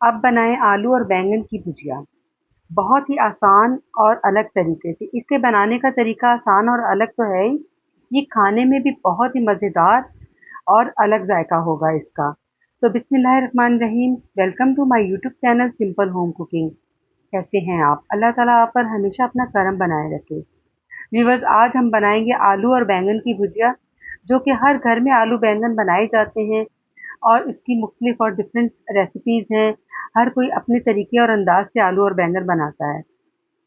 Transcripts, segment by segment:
अब बनाएं आलू और बैंगन की भुजिया। बहुत ही आसान और अलग तरीके से। इसके बनाने का तरीका आसान और अलग तो है ही, ये खाने में भी बहुत ही मज़ेदार और अलग जायका होगा इसका। तो बिस्मिल्लाहिर्रहमानिर्रहीम, welcome to my YouTube channel simple home cooking. कैसे हैं आप? अल्लाह ताला आप पर हमेशा अपना करम बनाए रखे। व्यूअर्स, आज हम बनाएंगे आलू और बैंगन की भुजिया, जो कि हर घर में आलू बैंगन बनाए जाते हैं और इसकी मुख्तलिफ और डिफरेंट रेसिपीज़ हैं। हर कोई अपने तरीके और अंदाज से आलू और बैंगन बनाता है,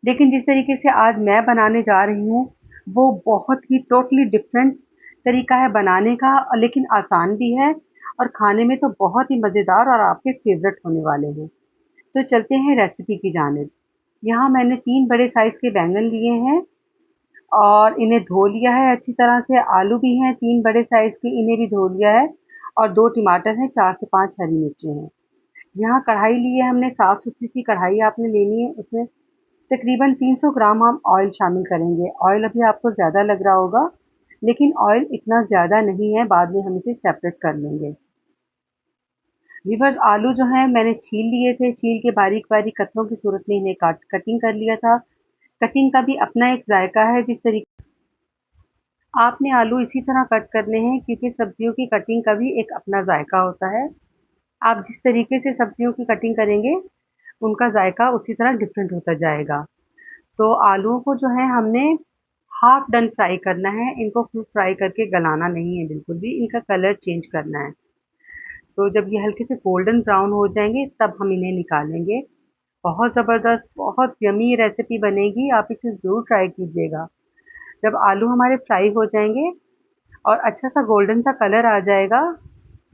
लेकिन जिस तरीके से आज मैं बनाने जा रही हूँ, वो बहुत ही टोटली डिफरेंट तरीका है बनाने का, लेकिन आसान भी है और खाने में तो बहुत ही मज़ेदार और आपके फेवरेट होने वाले हैं। तो चलते हैं रेसिपी की जानिब। यहाँ मैंने 3 बड़े साइज़ के बैंगन लिए हैं और इन्हें धो लिया है अच्छी तरह से। आलू भी हैं 3 बड़े साइज़ के, इन्हें भी धो लिया है। और 2 टमाटर हैं, 4 से 5 हरी मिर्चें हैं। यहाँ कढ़ाई ली है हमने, साफ-सुथरी सी कढ़ाई आपने लेनी है। उसमें तकरीबन 300 ग्राम हम ऑयल शामिल करेंगे। ऑयल अभी आपको ज़्यादा लग रहा होगा, लेकिन ऑयल इतना ज़्यादा नहीं है, बाद में हम इसे सेपरेट कर लेंगे। व्यूअर्स, आलू जो हैं मैंने छील लिए थे, छील के बारीक-बारीक कतरों की सूरत में इन्हें कटिंग कर लिया था। कटिंग का भी अपना एक जायका है, जिस तरीके आपने आलू इसी तरह कट करने हैं, क्योंकि सब्जियों की कटिंग का भी एक अपना जायका होता है। आप जिस तरीके से सब्जियों की कटिंग करेंगे, उनका जायका उसी तरह डिफरेंट होता जाएगा। तो आलूओं को जो है हमने हाफ डन फ्राई करना है, इनको फुल फ्राई करके गलाना नहीं है बिल्कुल भी, इनका कलर चेंज करना है। तो जब ये हल्के से गोल्डन ब्राउन हो जाएंगे, तब हम इन्हें निकालेंगे। बहुत ज़बरदस्त, बहुत यमी रेसिपी बनेगी, आप इसे ज़रूर ट्राई कीजिएगा। जब आलू हमारे फ्राई हो जाएंगे और अच्छा सा गोल्डन सा कलर आ जाएगा,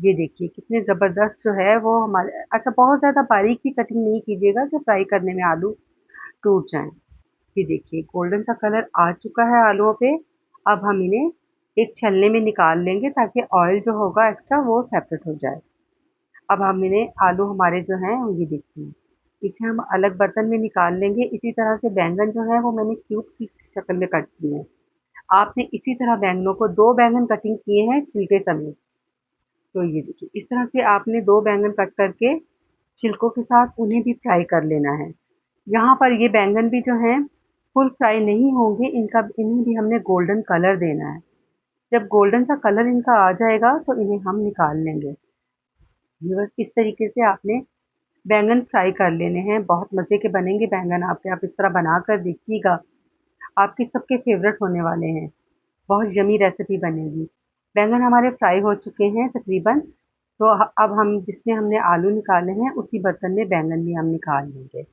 ये देखिए कितने ज़बरदस्त जो है वो हमारे। अच्छा, बहुत ज़्यादा बारीक भी कटिंग नहीं कीजिएगा कि फ्राई करने में आलू टूट जाएं। ये देखिए गोल्डन सा कलर आ चुका है आलूओं पे। अब हम इन्हें एक छलनी में निकाल लेंगे, ताकि ऑयल जो होगा एक्स्ट्रा वो सेपरेट हो जाए। अब हम इन्हें, आलू हमारे जो हैं, ये देखिए, इसे हम अलग बर्तन में निकाल लेंगे। इसी तरह से बैंगन जो है वो मैंने क्यूब्स की शक्ल में कट किए हैं। आपने इसी तरह बैंगनों को, 2 बैंगन कटिंग किए हैं छिलके समेत। तो ये देखिए इस तरह से आपने 2 बैंगन कट करके छिलकों के साथ उन्हें भी फ्राई कर लेना है। यहाँ पर ये बैंगन भी जो हैं फुल फ्राई नहीं होंगे, इन्हें भी हमने गोल्डन कलर देना है। जब गोल्डन सा कलर इनका आ जाएगा, तो इन्हें हम निकाल लेंगे। ये बस इस तरीके से आपने बैंगन फ्राई कर लेने हैं। बहुत मज़े के बनेंगे बैंगन आपके, आप इस तरह बना कर देखिएगा, आपके सबके फेवरेट होने वाले हैं। बहुत यमी रेसिपी बनेगी। बैंगन हमारे फ्राई हो चुके हैं तकरीबन। तो अब हम, जिसमें हमने आलू निकाले हैं, उसी बर्तन में बैंगन भी हम निकाल लेंगे।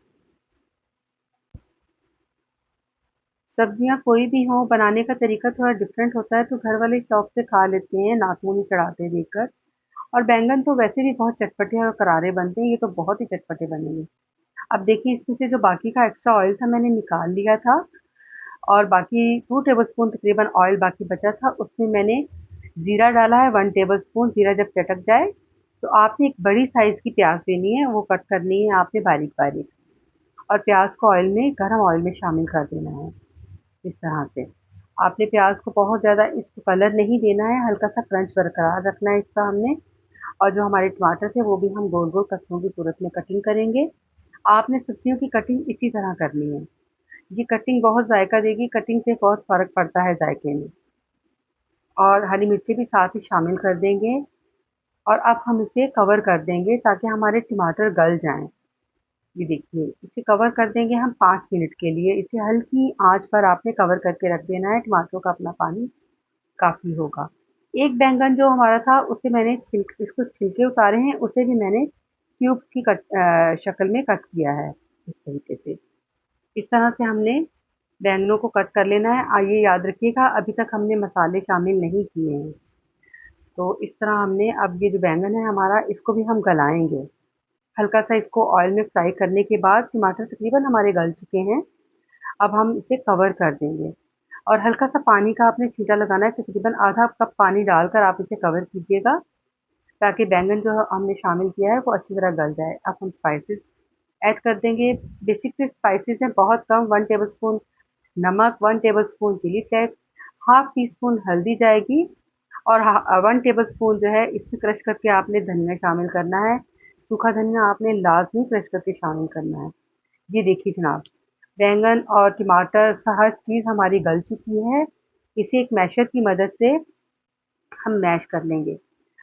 सब्जियाँ कोई भी हों, बनाने का तरीका थोड़ा डिफरेंट होता है, तो घर वाले शौक से खा लेते हैं, नाक मुँह नहीं चढ़ाते देखकर। और बैंगन तो वैसे भी बहुत चटपटे और करारे बनते हैं, ये तो बहुत ही चटपटे बनेंगे। अब देखिए, इसमें से जो बाकी का एक्स्ट्रा ऑयल था मैंने निकाल लिया था, और बाकी 2 टेबलस्पून तकरीबन ऑयल बाकी बचा था, उसमें मैंने जीरा डाला है 1 टेबलस्पून। जीरा जब चटक जाए, तो आपने एक बड़ी साइज़ की प्याज़ लेनी है, वो कट करनी है आपने बारीक-बारीक, और प्याज़ को ऑयल में, गरम ऑयल में शामिल कर देना है। इस तरह से आपने प्याज को बहुत ज़्यादा इसको कलर नहीं देना है, हल्का सा क्रंच बरकरार रखना है इसका हमने। और जो हमारे टमाटर थे, वो भी हम गोल गोल कतरों की सूरत में कटिंग करेंगे। आपने सब्जियों की कटिंग इसी तरह करनी है। ये कटिंग बहुत जायका देगी, कटिंग से बहुत फ़र्क पड़ता है जायके में। और हरी मिर्ची भी साथ ही शामिल कर देंगे। और अब हम इसे कवर कर देंगे, ताकि हमारे टमाटर गल जाएं। ये देखिए, इसे कवर कर देंगे हम 5 मिनट के लिए। इसे हल्की आंच पर आपने कवर करके रख देना है, टमाटरों का अपना पानी काफ़ी होगा। एक बैंगन जो हमारा था, उसे मैंने इसको छिलके उतारे हैं, उसे भी मैंने क्यूब की शक्ल में कट किया है, इस तरीके से। इस तरह से हमने बैंगनों को कट कर लेना है। ये याद रखिएगा, अभी तक हमने मसाले शामिल नहीं किए हैं। तो इस तरह हमने, अब ये जो बैंगन है हमारा, इसको भी हम गलाएँगे। हल्का सा इसको ऑयल में फ्राई करने के बाद टमाटर तकरीबन हमारे गल चुके हैं। अब हम इसे कवर कर देंगे, और हल्का सा पानी का आपने छींटा लगाना है, तकरीबन आधा कप पानी डालकर आप इसे कवर कीजिएगा, ताकि बैंगन जो हमने शामिल किया है वो अच्छी तरह गल जाए। अब हम स्पाइसेस ऐड कर देंगे। बेसिक से स्पाइसेस हैं बहुत कम, 1 टेबलस्पून नमक, 1 tablespoon chilli flakes, half teaspoon हल्दी जाएगी, और 1 टेबलस्पून जो है इसमें क्रश करके आपने धनिया शामिल करना है। सूखा धनिया आपने लाज़मी क्रश करके शामिल करना है। ये देखिए जनाब, बैंगन और टमाटर हर चीज़ हमारी गल चुकी है। इसे एक मैशर की मदद से हम मैश कर लेंगे।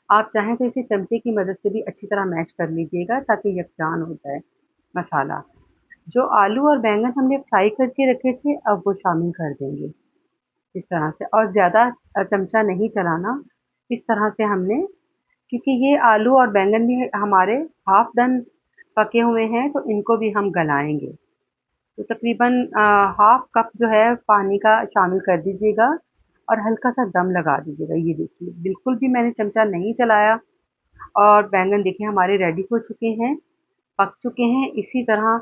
आप चाहें तो इसे चमचे की मदद से भी अच्छी तरह मैश कर लीजिएगा ताकि यकजान हो जाए मसाला। जो आलू और बैंगन हमने फ्राई करके रखे थे, अब वो शामिल कर देंगे इस तरह से, और ज़्यादा चमचा नहीं चलाना। इस तरह से हमने, क्योंकि ये आलू और बैंगन भी हमारे हाफ डन पके हुए हैं, तो इनको भी हम गलाएँगे। तो तकरीबन हाफ कप जो है पानी का शामिल कर दीजिएगा और हल्का-सा दम लगा दीजिएगा। ये देखिए, बिल्कुल भी मैंने चमचा नहीं चलाया और बैंगन देखिए हमारे रेडी हो चुके हैं, पक चुके हैं। इसी तरह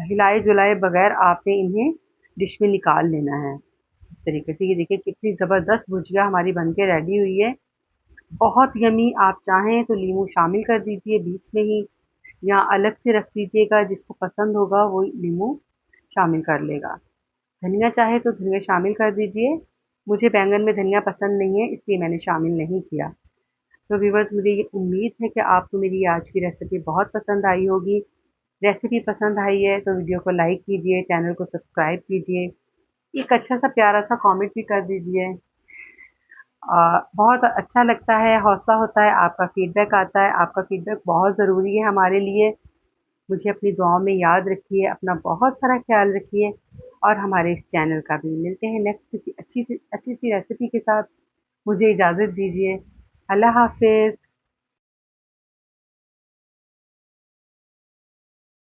हिलाए-जुलाए बगैर आपने इन्हें डिश में निकाल लेना है। इस तरीके से ये देखिए कितनी ज़बरदस्त भुजिया हमारी बन के रेडी हुई है। बहुत यम्मी। आप चाहें तो लीमू शामिल कर दीजिए बीच में ही, या अलग से रख दीजिएगा, जिसको पसंद होगा वो लीमू शामिल कर लेगा। धनिया चाहे तो धनिया शामिल कर दीजिए। मुझे बैंगन में धनिया पसंद नहीं है, इसलिए मैंने शामिल नहीं किया। तो व्यूअर्स, मुझे ये उम्मीद है कि आपको मेरी आज की रेसिपी बहुत पसंद आई होगी। रेसिपी पसंद आई है तो वीडियो को लाइक कीजिए, चैनल को सब्सक्राइब कीजिए, एक अच्छा सा प्यारा सा कमेंट भी कर दीजिए। बहुत अच्छा लगता है, हौसला होता है, आपका फीडबैक आता है। आपका फीडबैक बहुत ज़रूरी है हमारे लिए। मुझे अपनी दुआओं में याद रखिए, अपना बहुत सारा ख्याल रखिए और हमारे इस चैनल का भी। मिलते हैं नेक्स्ट किसी अच्छी सी रेसिपी के साथ। मुझे इजाज़त दीजिए। अल्लाह हाफ़िज़।